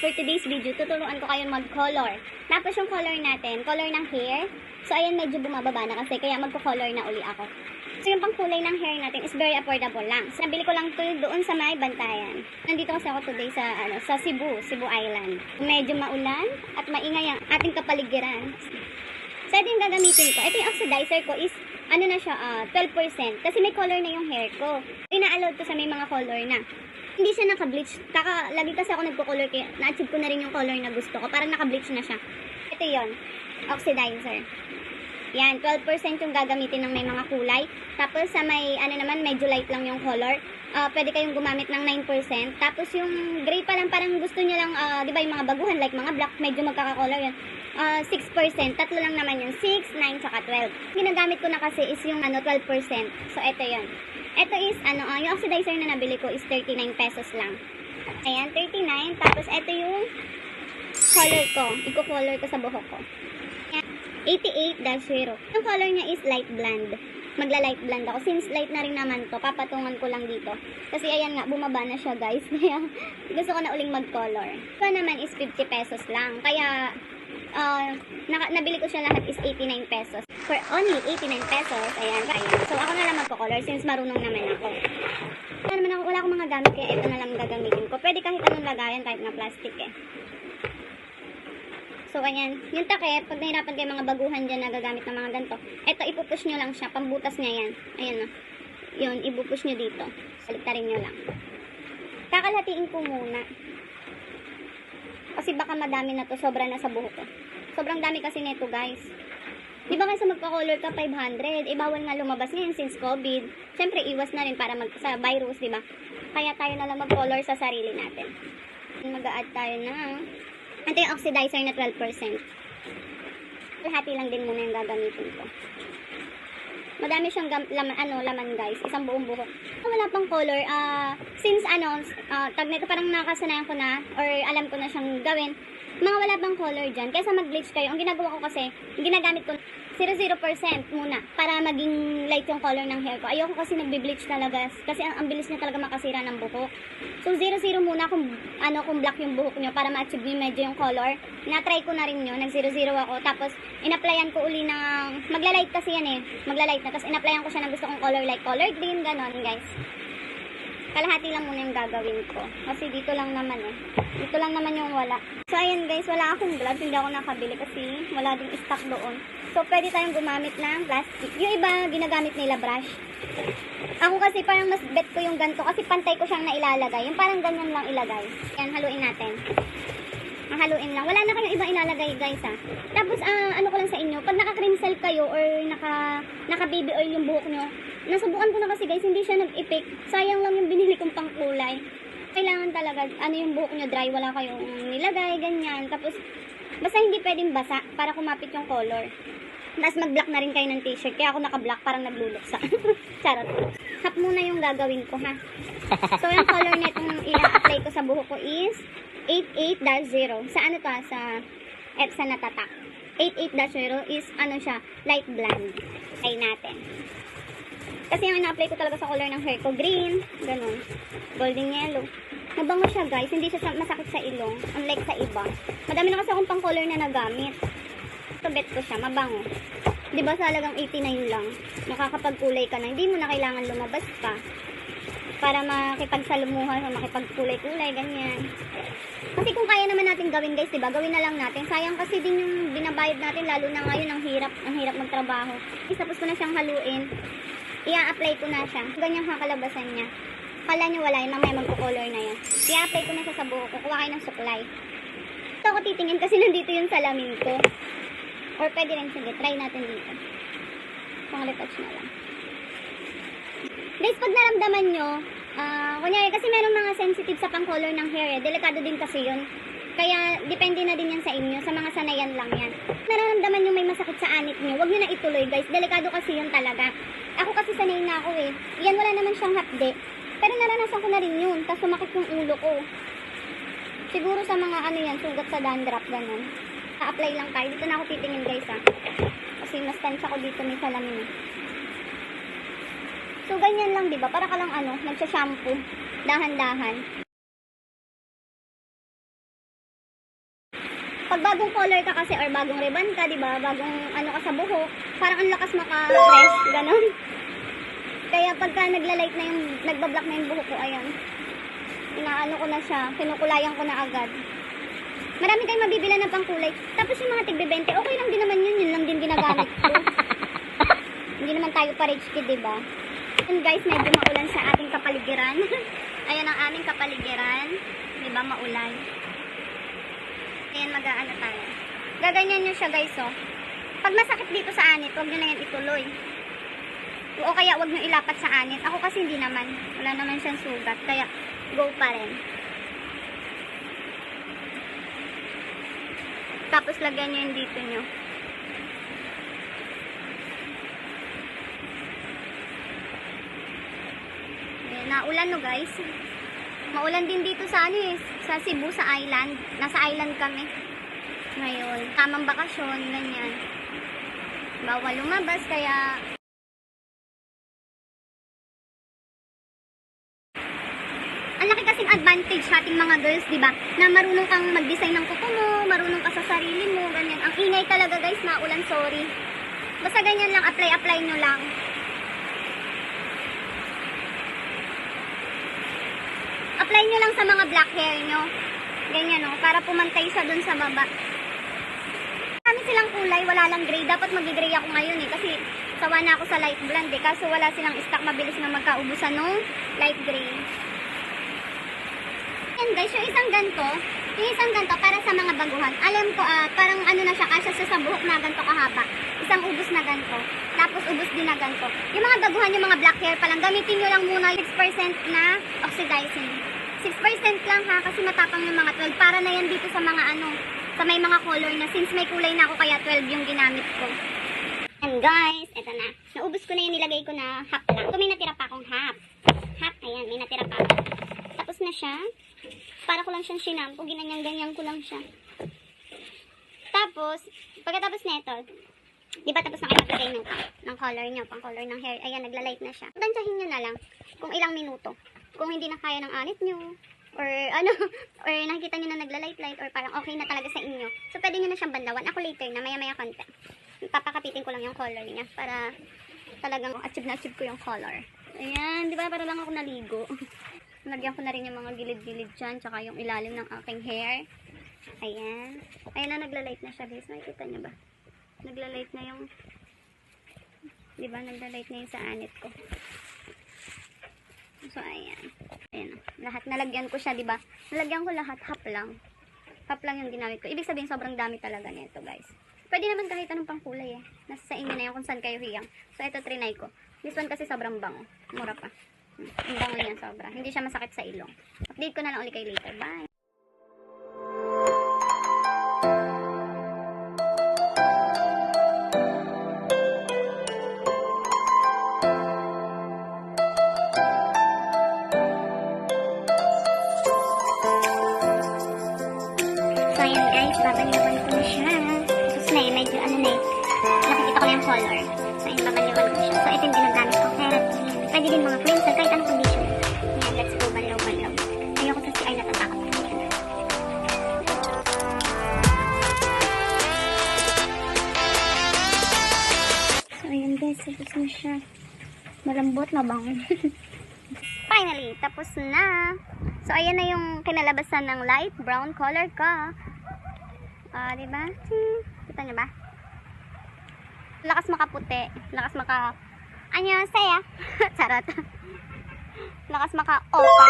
for today's video, tuturuan ko kayo mag-color. Tapos yung color natin, color ng hair. So, ayan, medyo bumababa na kasi, kaya magko-color na uli ako. So, yung pangkulay ng hair natin is very affordable lang. So, nabili ko lang to doon sa may Bantayan. Nandito kasi ako today sa Cebu Island. Medyo maulan at maingay ang ating kapaligiran. So, ito yung gagamitin ko. Ito yung oxidizer ko is, ano na siya, 12%. Kasi may color na yung hair ko. Ina-allowed ko sa may mga color na. Hindi siya naka-bleach. Lagi kasi ako nagko-color kaya na-achieve ko na rin yung color na gusto ko. Parang naka-bleach na siya. Ito yon, oxidizer. Yan, 12% yung gagamitin ng may mga kulay. Tapos sa may, ano naman, medyo light lang yung color. Pwede kayong gumamit ng 9%. Tapos yung gray pa lang, parang gusto nyo lang, di ba yung mga baguhan, like mga black, medyo magkaka-color yan. 6%. Tatlo lang naman yun. 6, 9, saka 12. Ginagamit ko na kasi is yung 12%. So, ito yon. Ito is, yung oxidizer na nabili ko is 39 pesos lang. Ayan, 39. Tapos, ito yung color ko. Iko-color ko sa buhok ko. 88-0. Yung color niya is light blonde. Magla-light blonde ako. Since light na rin naman to, papatungan ko lang dito. Kasi ayan nga, bumaba na siya guys. Kaya gusto ko na uling mag-color. Ito naman is 50 pesos lang. Kaya, nabili ko siya lahat is 89 pesos. For only 89 pesos, ayan. So, ako na lang magko-color since marunong naman ako. Wala akong mga gamit kaya ito na lang gagamitin ko. Pwede kahit anong lagayan, kahit na plastic eh. So, ayan. Yung takip, pag nahirapan kayo mga baguhan dyan na gagamit ng mga ganito, ito, ipupush nyo lang siya. Pambutas niya yan. Ayan o. Yun, ipupush nyo dito. Saliktarin nyo lang. Kakalhatiin ko muna. Kasi baka madami na to. Sobra na sa buhok ko. Sobrang dami kasi nito, guys. Di ba kasi magpa-color ka 500? Bawal nga lumabas ngayon since COVID. Siyempre, iwas na rin para sa virus, di ba? Kaya tayo na lang mag-color sa sarili natin. Mag-a-add tayo na. Ito yung oxidizer na 12%. Lahati lang din muna yung gagamitin ko. Madami siyang laman guys. Isang buong buhok. Wala pang color. Since tag nito parang nakasanayan ko na or alam ko na siyang gawin. Mga wala pang color dyan. Kaysa mag-bleach kayo. Ang ginagawa ko kasi, ginagamit ko 0% muna para maging light yung color ng hair ko. Ayoko kasi nagbe-bleach talaga kasi ang bilis niya talaga makasira ng buhok. So 0% muna kung black yung buhok niyo para ma-achieve niyo medyo yung color. Na-try ko na rin yun. Nag 0% ako. Tapos in-applyan ko uli ng magla-light kasi yan eh. Magla-light na. Tapos in-applyan ko siya ng gusto kong color like color green, ganon guys. Kalahati lang muna yung gagawin ko. Kasi dito lang naman eh. Dito lang naman yung wala. So ayan guys, wala akong gloves. Hindi ako nakabili kasi wala ding stock doon. So, pwede tayong gumamit ng plastic. Yung iba, ginagamit nila brush. Ako kasi parang mas bet ko yung ganito kasi pantay ko siyang nailalagay. Yung parang ganyan lang ilagay. Yan, haluin natin. Haluin lang. Wala na kayong ibang ilalagay, guys, ha. Tapos, ano ko lang sa inyo, pag naka-cream cell kayo or naka-baby oil yung buhok nyo, nasubukan ko na kasi, guys, hindi siya nag-epic. Sayang lang yung binili kong pangkulay. Kailangan talaga, yung buhok nyo dry, wala kayong nilagay, ganyan. Tapos, basta hindi pwedeng basa para kumapit yung color. Tapos mag-black na rin kayo ng t-shirt. Kaya ako naka-black parang nagluluksa. Charot. Half muna yung gagawin ko, ha. So, yung color na itong i-apply ko sa buhok ko is 88-0. Sa ano to, sa natatak. 88-0 is, siya, light blonde. Try natin. Kasi yung ina-apply ko talaga sa color ng hair ko, green, ganun. Golden yellow. Mabango siya, guys. Hindi siya masakit sa ilong. Unlike sa iba. Madami na kasi akong pang-color na nagamit. Ito, bet ko siya. Mabango. Diba sa halagang 89 lang, makakapagkulay ka na. Hindi mo na kailangan lumabas pa. Para makipagsalumuhan o makipagkulay-kulay, ganyan. Kasi kung kaya naman natin gawin, guys, diba? Gawin na lang natin. Sayang kasi din yung binabayad natin, lalo na ngayon, ang hirap magtrabaho. Tapos ko na siyang haluin. I-apply ko na siya. Ganyan kakalabasan niya. Kala nyo wala yun, mamaya magpo-color na yan. I-apply ko na siya sa buhok ko. Kuha kayo ng suklay. Ito ako titingin kasi nandito yung salamin ko. Or pwede rin, sige, try natin dito. Pang retouch na lang. Guys, pag naramdaman nyo, kunyari, kasi meron mga sensitive sa pang-color ng hair eh. Delikado din kasi yun. Kaya, depende na din yan sa inyo. Sa mga sanayan lang yan. Nararamdaman nyo may masakit sa anit nyo, huwag nyo na ituloy, guys. Delikado kasi yun talaga. Ako kasi sanay na ako eh. Yan, wala naman siyang hapde. Pero naranasan ko na rin yun. Tapos sumakit yung ulo ko. Siguro sa mga sugat sa dandruff, ganun. A-apply lang tayo. Dito na ako titingin, guys, ha. Kasi mas tansya ko dito may salamin, eh. So, ganyan lang, diba? Para ka lang, nagsha-shampoo. Dahan-dahan. bagong color ka kasi or bagong ribbon ka, di ba? Bagong ano ka sa buhok, parang ang lakas maka-fresh, ganun. Kaya pagka nagla-light na yung, nagbablock na yung buhok ko, ayan. Inaano ko na siya, kinukulayan ko na agad. Marami tayong mabibila na pang kulay. Tapos yung mga tigbe-20, okay lang din naman yun lang din ginagamit ko. Hindi naman tayo pa rich kid, di ba? And guys, medyo maulan sa ating kapaligiran. Ayan ang aming kapaligiran. Di ba, maulan. Ayan, mag-aano tayo. Gaganyan nyo siya, guys, oh. Pag masakit dito sa anit, huwag nyo na yan ituloy. O kaya huwag nyo ilapat sa anit. Ako kasi hindi naman. Wala naman siyang sugat. Kaya, go pa rin. Tapos, lagyan nyo yung dito nyo. Ayan, naulan no, guys. Maulan din dito sa ano eh, sa Cebu, sa island. Nasa island kami. Ngayon, tamang bakasyon, ganyan. Bawal lumabas, kaya ang laki kasing advantage sa ating mga girls, di ba? Na marunong kang mag-design ng kuko mo, marunong ka sa sarili mo, ganyan. Ang ingay talaga, guys, maulan, sorry. Basta ganyan lang, apply nyo lang. Apply nyo lang sa mga black hair nyo. Ganyan, no? Para pumantay siya dun sa baba. Marami silang kulay, wala lang gray. Dapat mag-gray ako ngayon eh. Kasi sawa na ako sa light blonde eh. Kaso wala silang stock, mabilis na magkaubusan nung light gray. Ayan guys, yung isang ganto para sa mga baguhan. Alam ko, parang ano na siya, kasya siya sa buhok na ganto kahaba. Isang ubos na ganto. Tapos ubos din na ganto. Yung mga baguhan, yung mga black hair pa lang, gamitin nyo lang muna 6% na oxidizing. 6% lang ha, kasi matapang yung mga 12. Para na yan dito sa mga ano, sa may mga color na. Since may kulay na ako, kaya 12 yung ginamit ko. And guys, eto na. Naubos ko na yung nilagay ko na half lang. Ito may natira pa akong half. Half, ayan, may natira pa ako. Tapos na siya. Para ko lang siyang sinampo. Ginanyan-ganyan ko lang siya. Tapos, pagkatapos na ito, di ba tapos na kayo maglagay ng color nyo, pang color ng hair. Ayan, nagla-light na siya. Tansyahin nyo na lang kung ilang minuto. Kung hindi na kaya ng anit nyo, or ano, or nakikita nyo na nagla-light, or parang okay na talaga sa inyo. So, pwede nyo na siyang bandawan. Ako later na, maya-maya konti. Papakapitin ko lang yung color niya para talagang achieve na achieve ko yung color. Ayan, di ba? Para lang ako naligo. Lagyan ko na rin yung mga gilid-gilid dyan, tsaka yung ilalim ng aking hair. Ayan. Ayan na, nagla-light na siya, guys. Nakikita nyo ba? Nagla-light na yung, di ba? Nagla-light na yung sa anit ko. So, ayan. Ayan. Lahat, nalagyan ko siya, di ba? Nalagyan ko lahat, half lang. Half lang yung ginamit ko. Ibig sabihin, sobrang dami talaga nito, guys. Pwede naman kahit anong pangkulay eh. Nasa sa inyo na yun kung saan kayo hiyang. So, ito, trinay ko. This one kasi sobrang bango. Mura pa. Ang bango niya sobra. Hindi siya masakit sa ilong. Update ko na lang ulit kayo later. Bye! So, ayan guys. Babaliwan ko na siya. Tapos na eh. Medyo ano na eh. Nakikita ko na yung color. So, ayan. Babaliwan ko siya. So, ito yung ginagamit ko. Keratin. Pwede din mga cleanser. Kahit anong condition. Ayan. Let's go. Banlaw. Ayoko sa CI natatakot. So, ayan guys. Tapos na siya. Malambot na bang? Finally, tapos na. So, ayan na yung kinalabasan ng light brown color ka. Diba? Kita nyo ba? Lakas makaputi. Lakas maka... Annyeonghaseyo. Charot. Lakas maka-opa.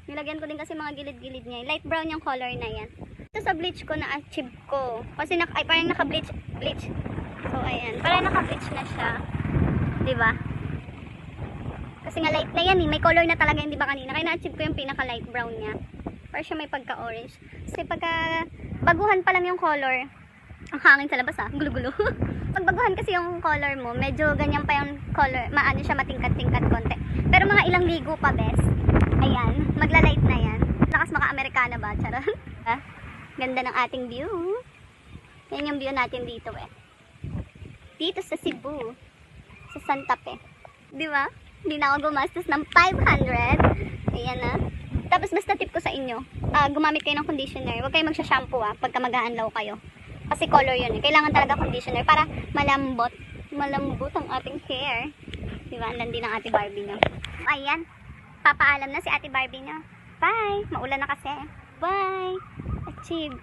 Nilagyan ko din kasi mga gilid-gilid niya. Light brown yung color na yan. Ito sa bleach ko na-achieve ko. Kasi parang naka-bleach. So, ayan. Parang naka-bleach na siya. Diba? Kasi nga light na yan eh. May color na talaga, hindi ba kanina? Kaya na-achieve ko yung pinaka-light brown niya. Para siya may pagka-orange. Kasi pagka baguhan pa lang yung color, ang hangin sa labas gulo-gulo. Pag baguhan kasi yung color mo, medyo ganyan pa yung color. Maano siya, matingkat-tingkat konti. Pero mga ilang ligo pa, bes. Ayan, magla-light na yan. Lakas maka-Amerikana ba? Charot. Ganda ng ating view. Yan yung view natin dito eh. Dito sa Cebu. Sa Santa Fe. Di ba? Hindi na ako gumastos ng 500. Ayan na. Tapos basta tip ko sa inyo, gumamit kayo ng conditioner. Huwag kayo magsha-shampoo pagka mag-aanlaw kayo. Kasi color yun. Kailangan talaga conditioner para malambot ang ating hair. Diba? Ang landi ng Ate Barbie nyo. Ayan. Papaalam na si Ate Barbie nyo. Bye! Maulan na kasi. Bye! Achieve!